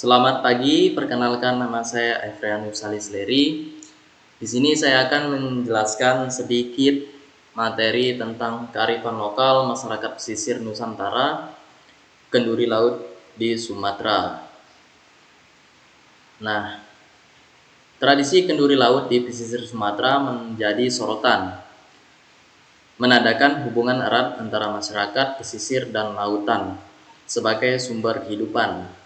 Selamat pagi, perkenalkan nama saya Efreanus Salisleri. Di sini saya akan menjelaskan sedikit materi tentang kearifan lokal masyarakat pesisir Nusantara, kenduri laut di Sumatera. Nah, tradisi kenduri laut di pesisir Sumatera menjadi sorotan, menandakan hubungan erat antara masyarakat pesisir dan lautan sebagai sumber kehidupan.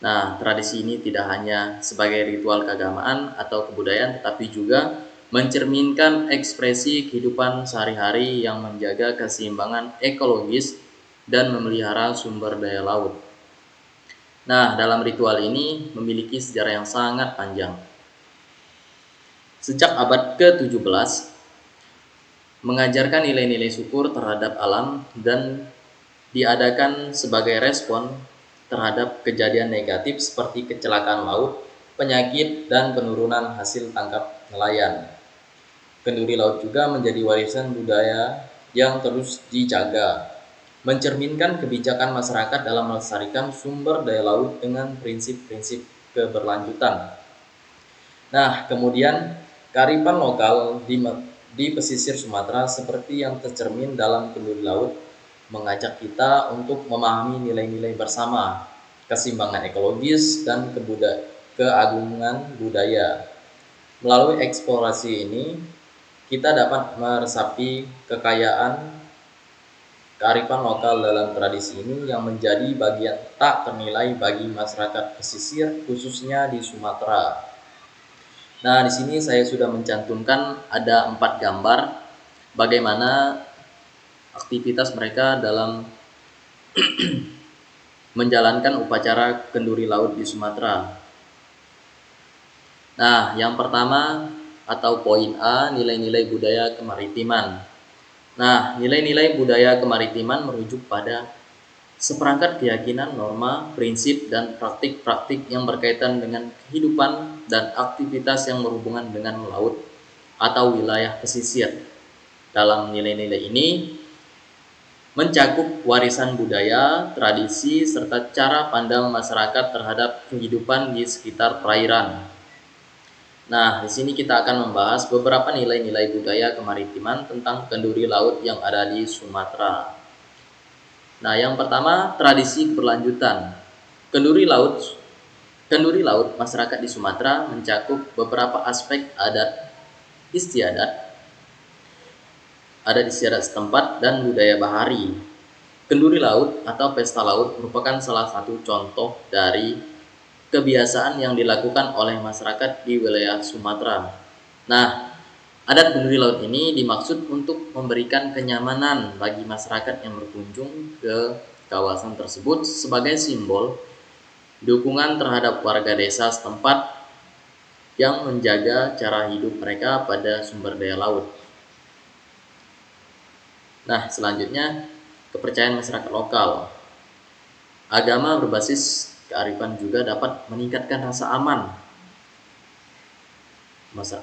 Nah, tradisi ini tidak hanya sebagai ritual keagamaan atau kebudayaan, tetapi juga mencerminkan ekspresi kehidupan sehari-hari yang menjaga keseimbangan ekologis dan memelihara sumber daya laut. Nah, dalam ritual ini memiliki sejarah yang sangat panjang. Sejak abad ke-17, mengajarkan nilai-nilai syukur terhadap alam dan diadakan sebagai respon terhadap kejadian negatif seperti kecelakaan laut, penyakit, dan penurunan hasil tangkap nelayan. Kenduri laut juga menjadi warisan budaya yang terus dijaga, mencerminkan kebijakan masyarakat dalam melestarikan sumber daya laut dengan prinsip-prinsip keberlanjutan. Nah, kemudian kearifan lokal di pesisir Sumatera seperti yang tercermin dalam kenduri laut mengajak kita untuk memahami nilai-nilai bersama, keseimbangan ekologis, dan keagungan budaya. Melalui eksplorasi ini, kita dapat meresapi kekayaan kearifan lokal dalam tradisi ini yang menjadi bagian tak ternilai bagi masyarakat pesisir, khususnya di Sumatera. Nah, di sini saya sudah mencantumkan ada 4 gambar bagaimana aktivitas mereka dalam menjalankan upacara kenduri laut di Sumatera. Nah, yang pertama atau poin A, nilai-nilai budaya kemaritiman. Nah, nilai-nilai budaya kemaritiman merujuk pada seperangkat keyakinan, norma, prinsip, dan praktik-praktik yang berkaitan dengan kehidupan dan aktivitas yang berhubungan dengan laut atau wilayah pesisir. Dalam nilai-nilai ini mencakup warisan budaya, tradisi, serta cara pandang masyarakat terhadap kehidupan di sekitar perairan. Nah, di sini kita akan membahas beberapa nilai-nilai budaya kemaritiman tentang kenduri laut yang ada di Sumatera. Nah, yang pertama, tradisi keberlanjutan. Kenduri laut masyarakat di Sumatera mencakup beberapa aspek adat istiadat setempat dan budaya bahari. Kenduri laut atau pesta laut merupakan salah satu contoh dari kebiasaan yang dilakukan oleh masyarakat di wilayah Sumatera. Nah, adat kenduri laut ini dimaksud untuk memberikan kenyamanan bagi masyarakat yang berkunjung ke kawasan tersebut sebagai simbol dukungan terhadap warga desa setempat yang menjaga cara hidup mereka pada sumber daya laut. Nah, selanjutnya kepercayaan masyarakat lokal. Agama berbasis kearifan juga dapat meningkatkan rasa aman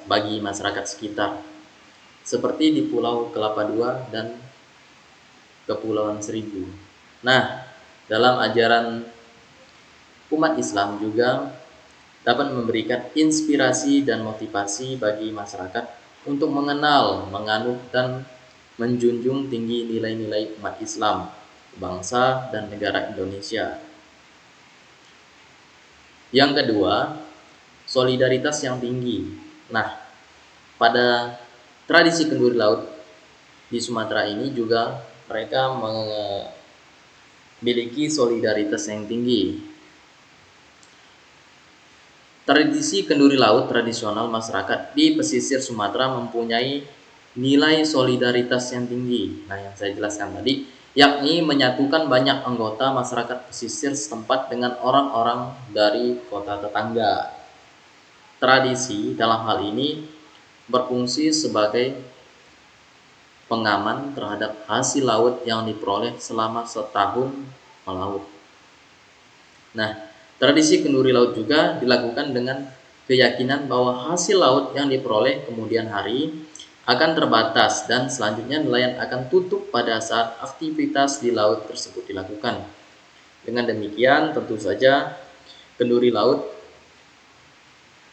bagi masyarakat sekitar, seperti di Pulau Kelapa II dan Kepulauan Seribu. Nah, dalam ajaran umat Islam juga dapat memberikan inspirasi dan motivasi bagi masyarakat untuk mengenal, menganut, dan menjunjung tinggi nilai-nilai umat Islam, bangsa, dan negara Indonesia. Yang kedua, solidaritas yang tinggi. Nah, pada tradisi kenduri laut di Sumatera ini juga mereka memiliki solidaritas yang tinggi. Tradisi kenduri laut tradisional masyarakat di pesisir Sumatera mempunyai nilai solidaritas yang tinggi. Nah, yang saya jelaskan tadi, yakni menyatukan banyak anggota masyarakat pesisir setempat dengan orang-orang dari kota tetangga. Tradisi dalam hal ini berfungsi sebagai pengaman terhadap hasil laut yang diperoleh selama setahun melaut. Nah, tradisi kenduri laut juga dilakukan dengan keyakinan bahwa hasil laut yang diperoleh kemudian hari akan terbatas dan selanjutnya nelayan akan tutup pada saat aktivitas di laut tersebut dilakukan. Dengan demikian, tentu saja kenduri laut,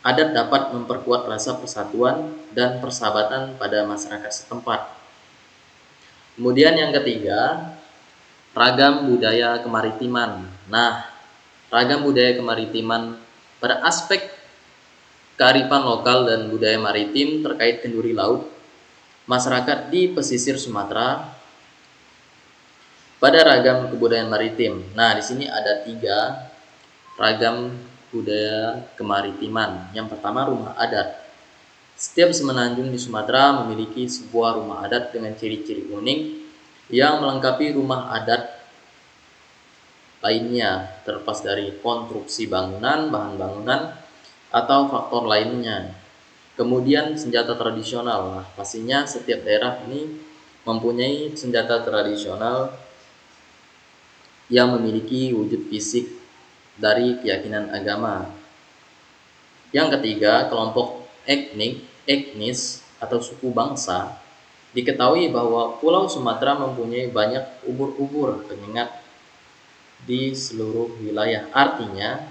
adat dapat memperkuat rasa persatuan dan persahabatan pada masyarakat setempat. Kemudian yang ketiga, ragam budaya kemaritiman. Nah, ragam budaya kemaritiman pada aspek kearifan lokal dan budaya maritim terkait kenduri laut, masyarakat di pesisir Sumatera pada ragam kebudayaan maritim. Nah, di sini ada 3 ragam budaya kemaritiman. Yang pertama, rumah adat. Setiap semenanjung di Sumatera memiliki sebuah rumah adat dengan ciri-ciri unik yang melengkapi rumah adat lainnya, terlepas dari konstruksi bangunan, bahan bangunan, atau faktor lainnya. Kemudian senjata tradisional. Nah, pastinya setiap daerah ini mempunyai senjata tradisional yang memiliki wujud fisik dari keyakinan agama. Yang ketiga, kelompok etnis atau suku bangsa. Diketahui bahwa Pulau Sumatera mempunyai banyak ubur-ubur penyengat di seluruh wilayah. Artinya,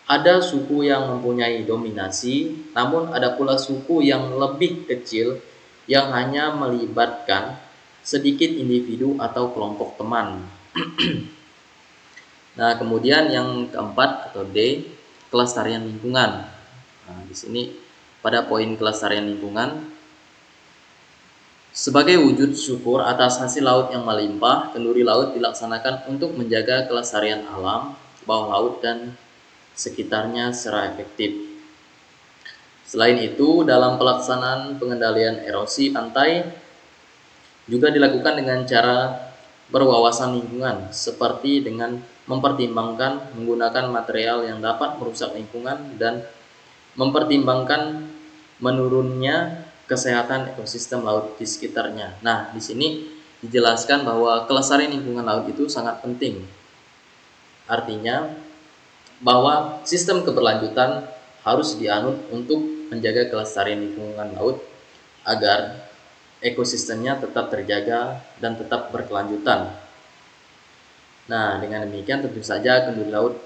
ada suku yang mempunyai dominasi, namun ada pula suku yang lebih kecil yang hanya melibatkan sedikit individu atau kelompok teman. Nah, kemudian yang keempat atau D, kelestarian lingkungan. Nah, di sini pada poin kelestarian lingkungan, sebagai wujud syukur atas hasil laut yang melimpah, kenduri laut dilaksanakan untuk menjaga kelestarian alam, bawah laut dan sekitarnya secara efektif. Selain itu, dalam pelaksanaan pengendalian erosi pantai juga dilakukan dengan cara berwawasan lingkungan, seperti dengan mempertimbangkan menggunakan material yang dapat merusak lingkungan dan mempertimbangkan menurunnya kesehatan ekosistem laut di sekitarnya. Nah, di sini dijelaskan bahwa kelestarian lingkungan laut itu sangat penting. Artinya bahwa sistem keberlanjutan harus dianut untuk menjaga kelestarian lingkungan laut agar ekosistemnya tetap terjaga dan tetap berkelanjutan. Nah, dengan demikian tentu saja kenduri laut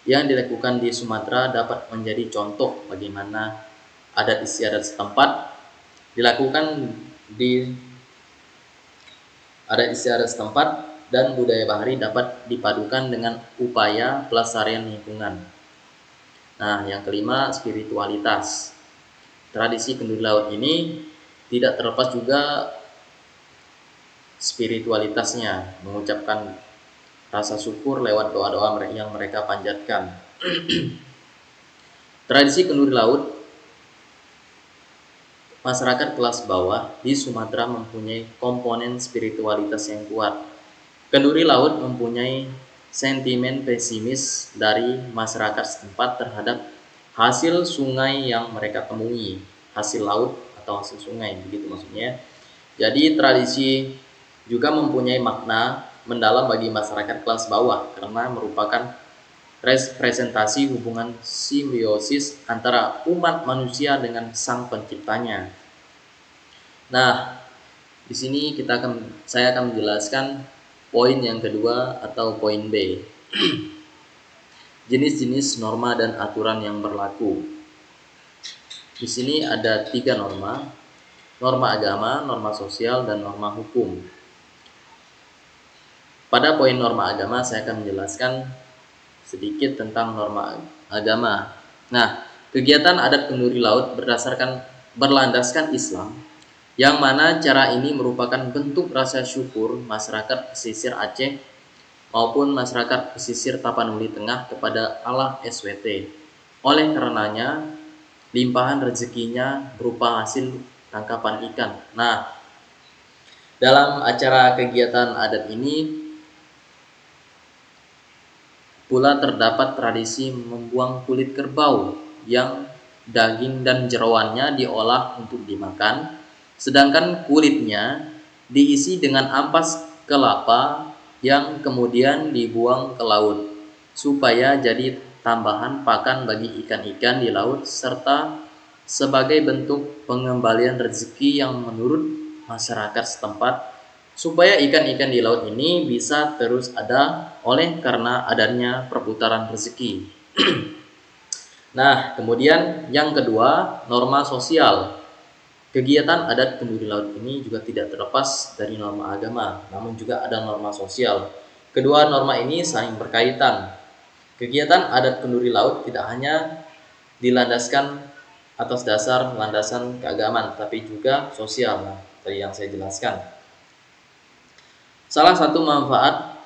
yang dilakukan di Sumatera dapat menjadi contoh bagaimana adat istiadat setempat dilakukan di adat istiadat setempat dan budaya bahari dapat dipadukan dengan upaya pelestarian lingkungan. Nah, yang kelima, spiritualitas. Tradisi kenduri laut ini tidak terlepas juga spiritualitasnya, mengucapkan rasa syukur lewat doa-doa yang mereka panjatkan. Tradisi kenduri laut masyarakat kelas bawah di Sumatera mempunyai komponen spiritualitas yang kuat. Kenduri laut mempunyai sentimen pesimis dari masyarakat setempat terhadap hasil sungai yang mereka temui, hasil laut atau hasil sungai, begitu maksudnya. Jadi tradisi juga mempunyai makna mendalam bagi masyarakat kelas bawah karena merupakan representasi hubungan simbiosis antara umat manusia dengan sang penciptanya. Nah, di sini saya akan menjelaskan poin yang kedua atau poin B. Jenis-jenis norma dan aturan yang berlaku. Di sini ada 3 norma: norma agama, norma sosial, dan norma hukum. Pada poin norma agama saya akan menjelaskan sedikit tentang norma agama. Nah, kegiatan adat kenduri laut berlandaskan Islam, yang mana cara ini merupakan bentuk rasa syukur masyarakat pesisir Aceh maupun masyarakat pesisir Tapanuli Tengah kepada Allah SWT. Oleh karenanya, limpahan rezekinya berupa hasil tangkapan ikan. Nah, dalam acara kegiatan adat ini pula terdapat tradisi membuang kulit kerbau yang daging dan jeroannya diolah untuk dimakan, sedangkan kulitnya diisi dengan ampas kelapa yang kemudian dibuang ke laut, supaya jadi tambahan pakan bagi ikan-ikan di laut serta sebagai bentuk pengembalian rezeki yang menurut masyarakat setempat, supaya ikan-ikan di laut ini bisa terus ada oleh karena adanya perputaran rezeki. Nah, kemudian yang kedua, norma sosial. Kegiatan adat kenduri laut ini juga tidak terlepas dari norma agama, namun juga ada norma sosial. Kedua norma ini saling berkaitan. Kegiatan adat kenduri laut tidak hanya dilandaskan atas dasar landasan keagamaan, tapi juga sosial. Nah, tadi yang saya jelaskan. Salah satu manfaat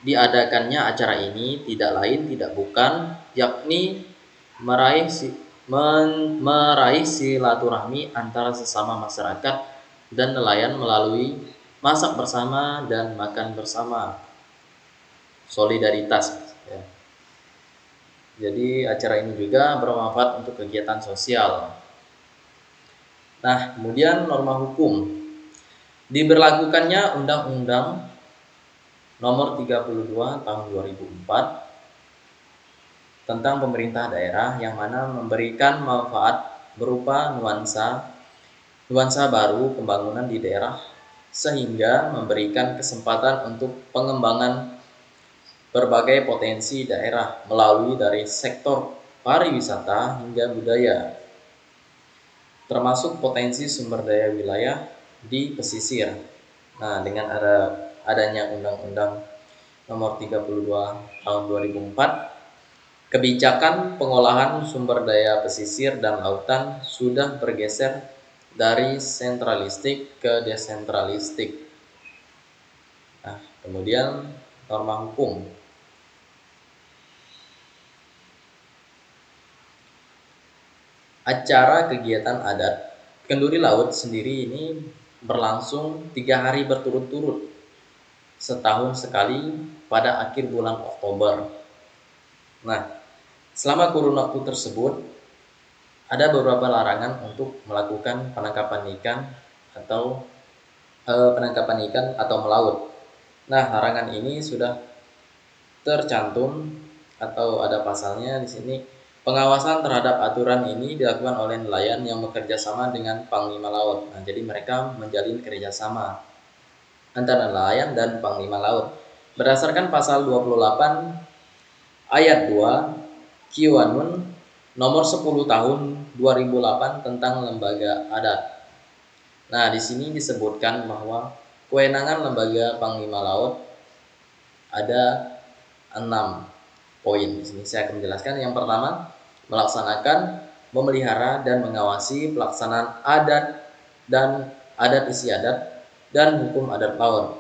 diadakannya acara ini tidak lain tidak bukan yakni meraih meraih silaturahmi antara sesama masyarakat dan nelayan melalui masak bersama dan makan bersama, solidaritas ya. Jadi acara ini juga bermanfaat untuk kegiatan sosial. Nah, kemudian norma hukum. Diberlakukannya Undang-Undang Nomor 32 Tahun 2004 tentang pemerintah daerah yang mana memberikan manfaat berupa nuansa baru pembangunan di daerah sehingga memberikan kesempatan untuk pengembangan berbagai potensi daerah melalui dari sektor pariwisata hingga budaya, termasuk potensi sumber daya wilayah di pesisir. Nah, dengan adanya Undang-Undang Nomor 32 Tahun 2004, kebijakan pengolahan sumber daya pesisir dan lautan sudah bergeser dari sentralistik ke desentralistik. Nah, kemudian norma hukum. Acara kegiatan adat kenduri laut sendiri ini berlangsung 3 hari berturut-turut setahun sekali pada akhir bulan Oktober. Nah, selama kurun waktu tersebut ada beberapa larangan untuk melakukan penangkapan ikan atau melaut. Nah, larangan ini sudah tercantum atau ada pasalnya di sini. Pengawasan terhadap aturan ini dilakukan oleh nelayan yang bekerja sama dengan Panglima Laut. Nah, jadi mereka menjalin kerjasama antara nelayan dan Panglima Laut. Berdasarkan pasal 28 ayat 2 Kiwanun nomor 10 tahun 2008 tentang lembaga adat. Nah, di sini disebutkan bahwa kewenangan lembaga Panglima Laut ada 6 poin. Di sini saya akan menjelaskan. Yang pertama, melaksanakan, memelihara dan mengawasi pelaksanaan adat istiadat dan hukum adat laut.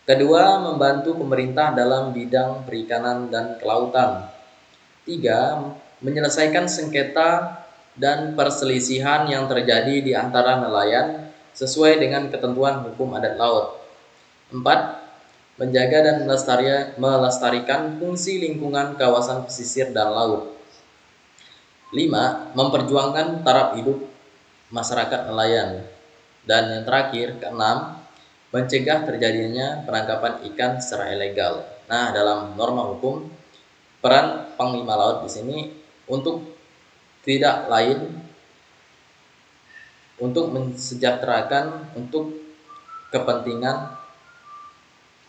Kedua, membantu pemerintah dalam bidang perikanan dan kelautan. 3, menyelesaikan sengketa dan perselisihan yang terjadi di antara nelayan sesuai dengan ketentuan hukum adat laut. 4, menjaga dan melestarikan fungsi lingkungan kawasan pesisir dan laut. 5, memperjuangkan taraf hidup masyarakat nelayan. Dan yang terakhir, keenam, mencegah terjadinya penangkapan ikan secara ilegal. Nah, dalam norma hukum, peran Panglima Laut di sini untuk tidak lain untuk mensejahterakan untuk kepentingan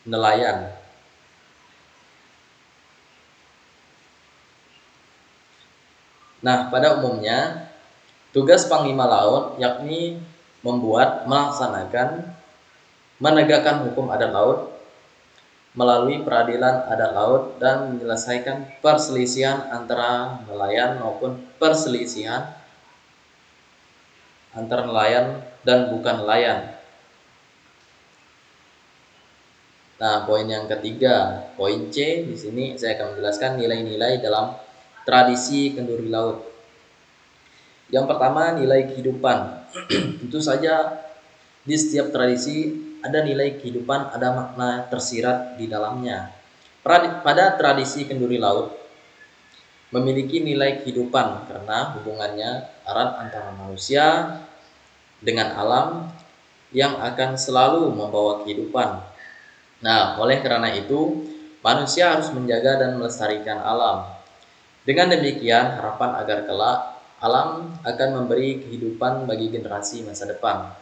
nelayan. Nah, pada umumnya tugas Panglima Laut yakni melaksanakan, menegakkan hukum adat laut melalui peradilan adat laut dan menyelesaikan perselisihan antara nelayan maupun perselisihan antara nelayan dan bukan nelayan. Nah, poin yang ketiga, poin C, di sini saya akan menjelaskan nilai-nilai dalam tradisi kenduri laut. Yang pertama, nilai kehidupan. Tentu saja di setiap tradisi ada nilai kehidupan, ada makna tersirat di dalamnya. Pada tradisi kenduri laut memiliki nilai kehidupan karena hubungannya erat antara manusia dengan alam yang akan selalu membawa kehidupan. Nah, oleh karena itu, manusia harus menjaga dan melestarikan alam. Dengan demikian, harapan agar kelak alam akan memberi kehidupan bagi generasi masa depan.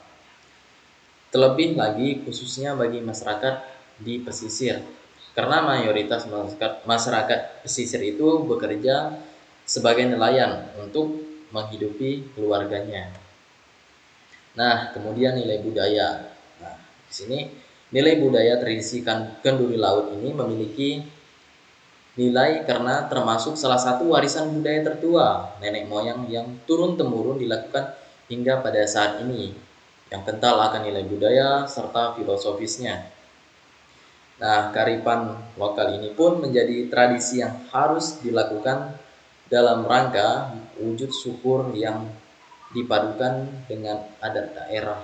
Terlebih lagi khususnya bagi masyarakat di pesisir. Karena mayoritas masyarakat pesisir itu bekerja sebagai nelayan untuk menghidupi keluarganya. Nah, kemudian nilai budaya. Nah, di sini nilai budaya tradisi kenduri laut ini memiliki nilai karena termasuk salah satu warisan budaya tertua nenek moyang yang turun-temurun dilakukan hingga pada saat ini, yang kental akan nilai budaya serta filosofisnya. Nah, kearifan lokal ini pun menjadi tradisi yang harus dilakukan dalam rangka wujud syukur yang dipadukan dengan adat daerah.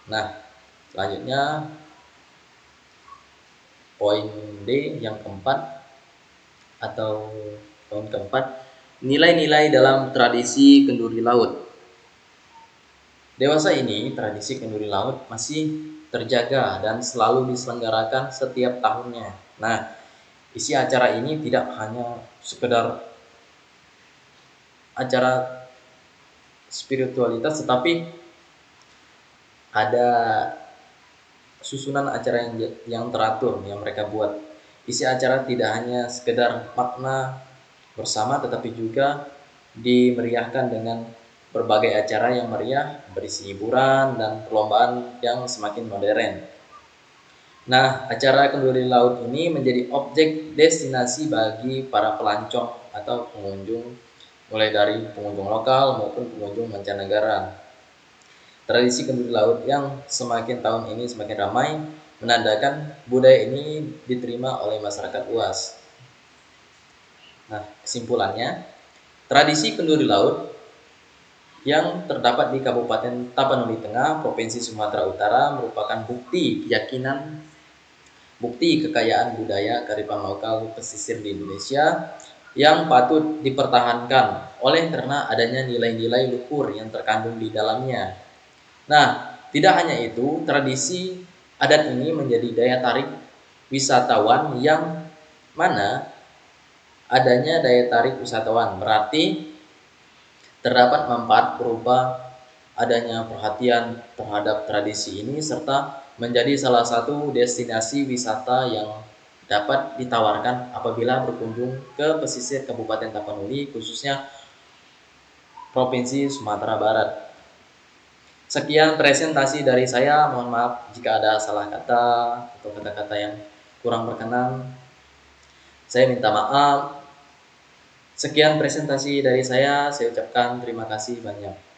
Nah, selanjutnya poin D yang keempat atau poin keempat, nilai-nilai dalam tradisi kenduri laut. Dewasa ini, tradisi kenduri laut masih terjaga dan selalu diselenggarakan setiap tahunnya. Nah, isi acara ini tidak hanya sekedar acara spiritualitas, tetapi ada susunan acara yang teratur yang mereka buat. Isi acara tidak hanya sekedar makna bersama, tetapi juga dimeriahkan dengan berbagai acara yang meriah, berisi hiburan dan perlombaan yang semakin modern. Nah, acara kenduri laut ini menjadi objek destinasi bagi para pelancong atau pengunjung, mulai dari pengunjung lokal maupun pengunjung mancanegara. Tradisi kenduri laut yang semakin tahun ini semakin ramai menandakan budaya ini diterima oleh masyarakat luas. Nah, kesimpulannya, tradisi kenduri laut yang terdapat di Kabupaten Tapanuli Tengah, Provinsi Sumatera Utara merupakan bukti kekayaan budaya kearifan lokal pesisir di Indonesia yang patut dipertahankan oleh karena adanya nilai-nilai luhur yang terkandung di dalamnya. Nah, tidak hanya itu, tradisi adat ini menjadi daya tarik wisatawan yang mana adanya daya tarik wisatawan berarti terdapat manfaat berupa adanya perhatian terhadap tradisi ini serta menjadi salah satu destinasi wisata yang dapat ditawarkan apabila berkunjung ke pesisir Kabupaten Tapanuli khususnya Provinsi Sumatera Barat. Sekian presentasi dari saya, mohon maaf jika ada salah kata atau kata-kata yang kurang berkenan. Saya minta maaf. Sekian presentasi dari saya ucapkan terima kasih banyak.